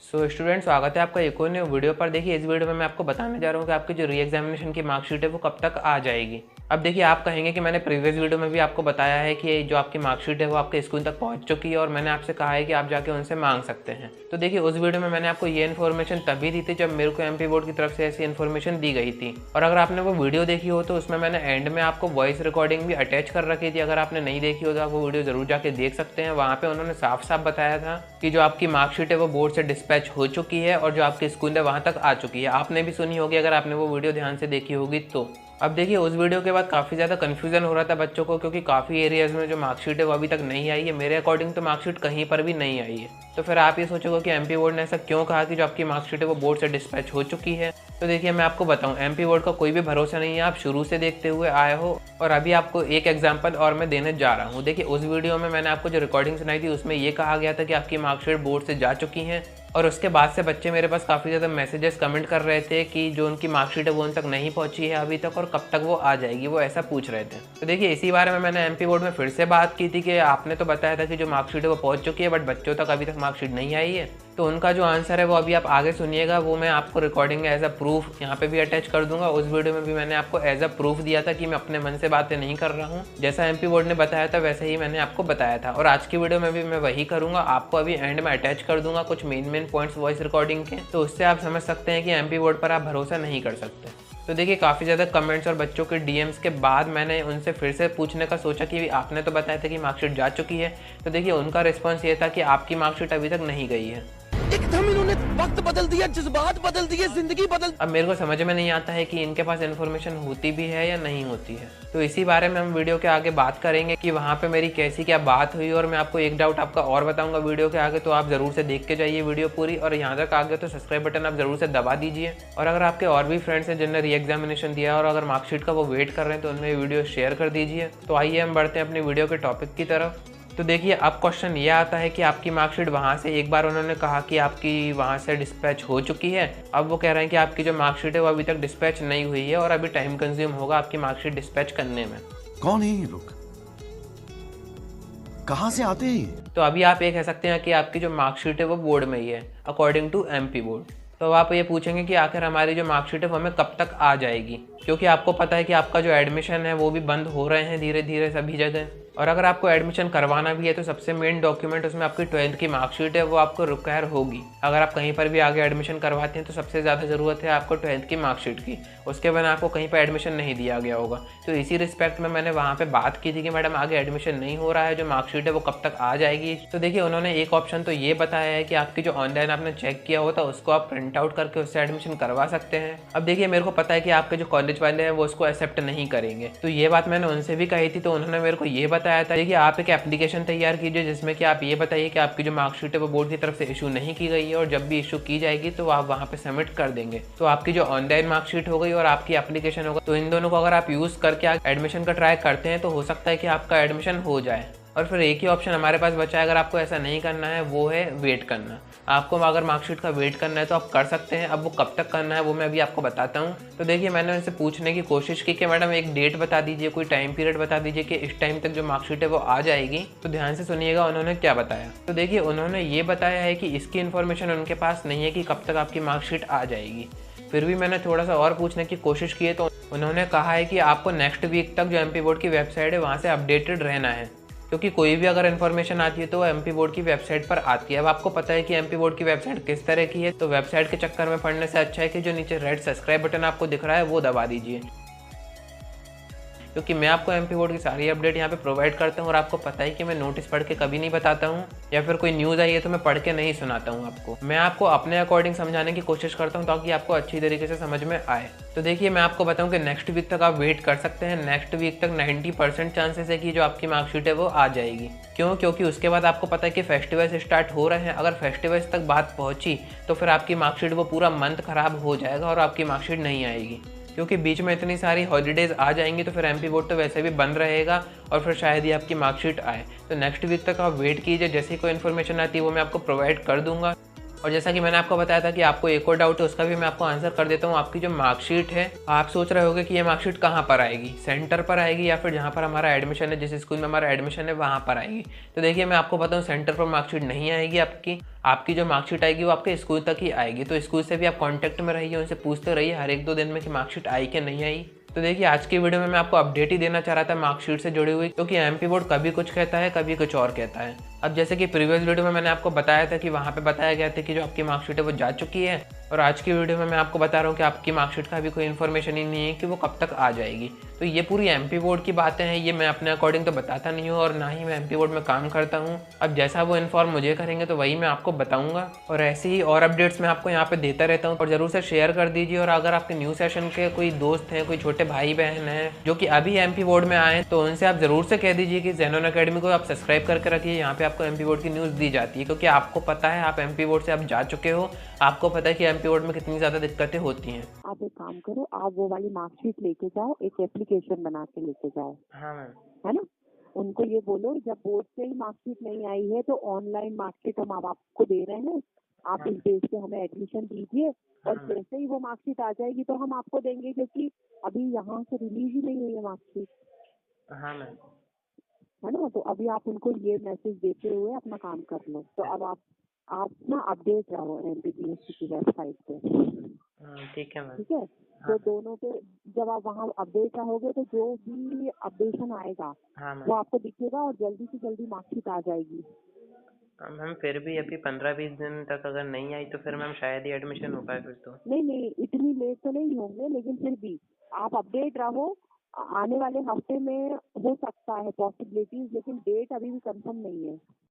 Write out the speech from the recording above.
Student स्वागत है आपका एक और नए वीडियो पर। देखिए इस वीडियो में मैं आपको बताने जा रहा हूँ कि आपकी जो री एग्जामिनेशन की मार्कशीट है वो कब तक आ जाएगी। अब देखिए आप कहेंगे कि मैंने प्रीवियस वीडियो में भी आपको बताया है कि जो आपकी मार्कशीट है वो आपके स्कूल तक पहुँच चुकी है और मैंने आपसे कहा है कि आप जाके उनसे मांग सकते हैं। तो देखिए उस वीडियो में मैंने आपको ये इन्फॉर्मेशन तभी दी थी जब मेरे को एमपी बोर्ड की तरफ से ऐसी इन्फॉर्मेशन दी गई थी। और अगर आपने वो वीडियो देखी हो तो उसमें मैंने एंड में आपको वॉइस रिकॉर्डिंग भी अटैच कर रखी थी। अगर आपने नहीं देखी हो तो आप वो वीडियो जरूर जाके देख सकते हैं। वहाँ पे उन्होंने साफ साफ बताया था कि जो आपकी मार्कशीट है वो बोर्ड से डिस्पैच हो चुकी है और जो आपके स्कूल है वहाँ तक आ चुकी है। आपने भी सुनी होगी अगर आपने वो वीडियो ध्यान से देखी होगी तो। अब देखिए उस वीडियो के बाद काफ़ी ज़्यादा कन्फ्यूजन हो रहा था बच्चों को, क्योंकि काफ़ी एरियाज़ में जो मार्कशीट है वो अभी तक नहीं आई है। मेरे अकॉर्डिंग तो मार्कशीट कहीं पर भी नहीं आई है। तो फिर आप ये सोचोगे कि एमपी बोर्ड ने ऐसा क्यों कहा कि जो आपकी मार्कशीट है वो बोर्ड से डिस्पैच हो चुकी है। तो देखिए मैं आपको बताऊं, एमपी बोर्ड का कोई भी भरोसा नहीं है। आप शुरू से देखते हुए आए हो और अभी आपको एक एग्जाम्पल और मैं देने जा रहा हूँ। देखिए उस वीडियो में मैंने आपको जो रिकॉर्डिंग सुनाई थी उसमें ये कहा गया था कि आपकी मार्कशीट बोर्ड से जा चुकी है। और उसके बाद से बच्चे मेरे पास काफ़ी ज़्यादा मैसेजेस कमेंट कर रहे थे कि जो उनकी मार्कशीट है वो उन तक नहीं पहुंची है अभी तक और कब तक वो आ जाएगी, वो ऐसा पूछ रहे थे। तो देखिए इसी बारे में मैंने एमपी बोर्ड में फिर से बात की थी कि आपने तो बताया था कि जो मार्कशीट है वो पहुंच चुकी है बट बच्चों तक अभी तक मार्कशीट नहीं आई है। तो उनका जो आंसर है वो अभी आप आगे सुनिएगा, वो मैं आपको रिकॉर्डिंग एज अ प्रूफ यहाँ पे भी अटैच कर दूंगा। उस वीडियो में भी मैंने आपको एज अ प्रूफ दिया था कि मैं अपने मन से बातें नहीं कर रहा हूँ, जैसा एमपी बोर्ड ने बताया था वैसे ही मैंने आपको बताया था। और आज की वीडियो में भी मैं वही करूँगा, आपको अभी एंड में अटैच कर दूंगा कुछ मेन पॉइंट्स वॉइस रिकॉर्डिंग के। तो उससे आप समझ सकते हैं कि एमपी बोर्ड पर आप भरोसा नहीं कर सकते। तो देखिए काफ़ी ज़्यादा कमेंट्स और बच्चों के डीएम्स के बाद मैंने उनसे फिर से पूछने का सोचा कि आपने तो बताया था कि मार्कशीट जा चुकी है। तो देखिए उनका रिस्पॉन्स ये था कि आपकी मार्कशीट अभी तक नहीं गई है। एकदम इन्होंने वक्त बदल दिया, जज्बात बदल दिए, जिंदगी बदल। अब मेरे को समझ में नहीं आता है कि इनके पास इन्फॉर्मेशन होती भी है या नहीं होती है। तो इसी बारे में हम वीडियो के आगे बात करेंगे कि वहाँ पे मेरी कैसी क्या बात हुई। और मैं आपको एक डाउट आपका और बताऊंगा वीडियो के आगे, तो आप ज़रूर से देख के जाइए वीडियो पूरी। और यहाँ तक आ गए तो सब्सक्राइब बटन आप ज़रूर से दबा दीजिए। और अगर आपके और भी फ्रेंड्स हैं जिनने री एग्जामिनेशन दिया और अगर मार्कशीट का वो वेट कर रहे हैं तो उनमें वीडियो शेयर कर दीजिए। तो आइए हम बढ़ते हैं अपनी वीडियो के टॉपिक की तरफ। तो देखिए अब क्वेश्चन ये आता है कि आपकी मार्कशीट वहाँ से, एक बार उन्होंने कहा कि आपकी वहाँ से डिस्पैच हो चुकी है, अब वो कह रहे हैं कि आपकी जो मार्कशीट है वो अभी तक डिस्पैच नहीं हुई है और अभी टाइम कंज्यूम होगा आपकी मार्कशीट डिस्पैच करने में। कौन है ये लोग, कहाँ से आते हैं? तो अभी आप ये कह सकते हैं कि आपकी जो मार्कशीट है वो बोर्ड में ही है अकॉर्डिंग टू एमपी बोर्ड। तो आप ये पूछेंगे कि आखिर हमारी जो मार्कशीट है वो हमें कब तक आ जाएगी, क्योंकि आपको पता है कि आपका जो एडमिशन है वो भी बंद हो रहे हैं धीरे धीरे सभी जगह। और अगर आपको एडमिशन करवाना भी है तो सबसे मेन डॉक्यूमेंट उसमें आपकी 12th की मार्कशीट है, वो आपको रिक्वायर होगी। अगर आप कहीं पर भी आगे एडमिशन करवाते हैं तो सबसे ज़्यादा ज़रूरत है आपको 12th की मार्कशीट की, उसके बिना आपको कहीं पर एडमिशन नहीं दिया गया होगा। तो इसी रिस्पेक्ट में मैंने वहाँ पर बात की थी कि मैडम आगे एडमिशन नहीं हो रहा है, जो मार्कशीट है वो कब तक आ जाएगी। तो देखिए उन्होंने एक ऑप्शन तो ये बताया है कि आपकी जो ऑनलाइन आपने चेक किया होता उसको आप प्रिंट आउट करके उससे एडमिशन करवा सकते हैं। अब देखिए मेरे को पता है कि आपके जो कॉलेज वाले हैं वो उसको एक्सेप्ट नहीं करेंगे, तो ये बात मैंने उनसे भी कही थी। तो उन्होंने मेरे को ये बताया था कि आप एक एप्लीकेशन तैयार कीजिए जिसमें कि आप ये बताइए कि आपकी जो मार्कशीट है वो बोर्ड की तरफ से इशू नहीं की गई है, और जब भी इशू की जाएगी तो आप वहाँ पे सबमिट कर देंगे। तो आपकी जो ऑनलाइन मार्कशीट हो गई और आपकी एप्लीकेशन होगा, तो इन दोनों को अगर आप यूज़ करके एडमिशन का ट्राई करते हैं तो हो सकता है कि आपका एडमिशन हो जाए। और फिर एक ही ऑप्शन हमारे पास बचा है, अगर आपको ऐसा नहीं करना है, वो है वेट करना। आपको अगर मार्कशीट का वेट करना है तो आप कर सकते हैं। अब वो कब तक करना है वो मैं अभी आपको बताता हूँ। तो देखिए मैंने उनसे पूछने की कोशिश की कि मैडम एक डेट बता दीजिए, कोई टाइम पीरियड बता दीजिए कि इस टाइम तक जो मार्कशीट है वो आ जाएगी। तो ध्यान से सुनिएगा उन्होंने क्या बताया। तो देखिए उन्होंने ये बताया है कि इसकी इन्फॉर्मेशन उनके पास नहीं है कि कब तक आपकी मार्कशीट आ जाएगी। फिर भी मैंने थोड़ा सा और पूछने की कोशिश की है तो उन्होंने कहा है कि आपको नेक्स्ट वीक तक जो एमपी बोर्ड की वेबसाइट है वहाँ से अपडेटेड रहना है, क्योंकि कोई भी अगर इन्फॉर्मेशन आती है तो वो एमपी बोर्ड की वेबसाइट पर आती है। अब आपको पता है कि एमपी बोर्ड की वेबसाइट किस तरह की है, तो वेबसाइट के चक्कर में पढ़ने से अच्छा है कि जो नीचे रेड सब्सक्राइब बटन आपको दिख रहा है वो दबा दीजिए, क्योंकि मैं आपको एमपी बोर्ड की सारी अपडेट यहाँ पे प्रोवाइड करता हूँ। और आपको पता है कि मैं नोटिस पढ़ के कभी नहीं बताता हूँ, या फिर कोई न्यूज़ आई है तो मैं पढ़ के नहीं सुनाता हूँ आपको। मैं आपको अपने अकॉर्डिंग समझाने की कोशिश करता हूँ ताकि आपको अच्छी तरीके से समझ में आए। तो देखिए मैं आपको बताऊँ कि नेक्स्ट वीक तक आप वेट कर सकते हैं। नेक्स्ट वीक तक 90% चांसेस है कि जो आपकी मार्कशीट है वो आ जाएगी। क्यों? क्योंकि उसके बाद आपको पता है कि फेस्टिवल्स स्टार्ट हो रहे हैं। अगर फेस्टिवल्स तक बात पहुँची तो फिर आपकी मार्कशीट वो पूरा मंथ खराब हो जाएगा और आपकी मार्कशीट नहीं आएगी, क्योंकि बीच में इतनी सारी हॉलीडेज़ आ जाएंगी। तो फिर एमपी बोर्ड तो वैसे भी बंद रहेगा और फिर शायद ही आपकी मार्कशीट आए। तो नेक्स्ट वीक तक आप वेट कीजिए, जैसे ही कोई इन्फॉर्मेशन आती है वो मैं आपको प्रोवाइड कर दूंगा। और जैसा कि मैंने आपको बताया था कि आपको एक और डाउट है, उसका भी मैं आपको आंसर कर देता हूँ। आपकी जो मार्कशीट है, आप सोच रहे होगे कि ये मार्कशीट कहाँ पर आएगी, सेंटर पर आएगी या फिर जहाँ पर हमारा एडमिशन है, जिस स्कूल में हमारा एडमिशन है वहाँ पर आएगी। तो देखिए मैं आपको बताऊँ, सेंटर पर मार्कशीट नहीं आएगी आपकी। आपकी जो मार्कशीट आएगी वो आपके स्कूल तक ही आएगी। तो स्कूल से भी आप कॉन्टैक्ट में रहिए, उनसे पूछते रहिए हर एक 2 दिन में कि मार्कशीट आई कि नहीं आई। तो देखिए आज की वीडियो में मैं आपको अपडेट ही देना चाह रहा था मार्कशीट से जुड़ी हुई, क्योंकि एमपी बोर्ड कभी कुछ कहता है कभी कुछ और कहता है। अब जैसे कि प्रीवियस वीडियो में मैंने आपको बताया था कि वहाँ पे बताया गया था कि जो आपकी मार्कशीट है वो जा चुकी है, और आज की वीडियो में मैं आपको बता रहा हूँ कि आपकी मार्कशीट का अभी कोई इन्फॉर्मेशन ही नहीं है कि वो कब तक आ जाएगी। तो ये पूरी एमपी बोर्ड की बातें हैं, ये मैं अपने अकॉर्डिंग तो बताता नहीं हूँ और ना ही मैं एमपी बोर्ड में काम करता हूँ। अब जैसा वो इन्फॉर्म मुझे करेंगे तो वही मैं आपको बताऊँगा, और ऐसे ही और अपडेट्स मैं आपको यहाँ पे देता रहता हूँ। और ज़रूर से शेयर कर दीजिए। और अगर आपके न्यू सेशन के कोई दोस्त हैं, कोई छोटे भाई बहन हैं जो कि अभी एमपी बोर्ड में आए, तो उनसे आप ज़रूर से कह दीजिए कि ज़ेनोन अकेडमी को आप सब्सक्राइब करके रखिए। यहाँ पे आपको एमपी बोर्ड की न्यूज़ दी जाती है, क्योंकि आपको पता है आप एमपी बोर्ड से आप जा चुके हो, आपको पता है कि एमपी बोर्ड में कितनी ज़्यादा दिक्कतें होती हैं। आप एक काम करो, आप वो वाली मार्कशीट लेके जाओ, एक एप्लीकेशन बना के लेके जाओ, हाँ मैम। है ना। उनको ये बोलो जब बोर्ड से ही मार्कशीट नहीं आई है तो ऑनलाइन मार्कशीट हम अब आपको दे रहे हैं, आप इस बेस पे हमें एडमिशन दीजिए, और जैसे ही वो मार्कशीट आ जाएगी तो हम आपको देंगे, क्योंकि अभी यहाँ से रिलीज ही नहीं हुई है मार्कशीट, हाँ मैम। है ना। तो अभी आप उनको ये मैसेज देते हुए अपना काम कर लो। तो अब आप ना अपडेट रहो एमपीपीएससी की वेबसाइट पे, ठीक है मैम। ठीक है। तो दोनों पे जब आप वहाँ अपडेट रहोगे तो जो भी अपडेशन आएगा हाँ मैम। वो आपको दिखेगा, और जल्दी से जल्दी मार्कशीट आ जाएगी। मैम फिर भी अभी 15-20 दिन तक अगर नहीं आई तो फिर मैम शायद ही एडमिशन हो पाए फिर तो। नहीं नहीं, इतनी लेट तो नहीं होंगे, लेकिन फिर भी आप अपडेट रहो। आने वाले हफ्ते में हो सकता है पॉसिबिलिटीज, लेकिन डेट अभी भी कंफर्म नहीं है।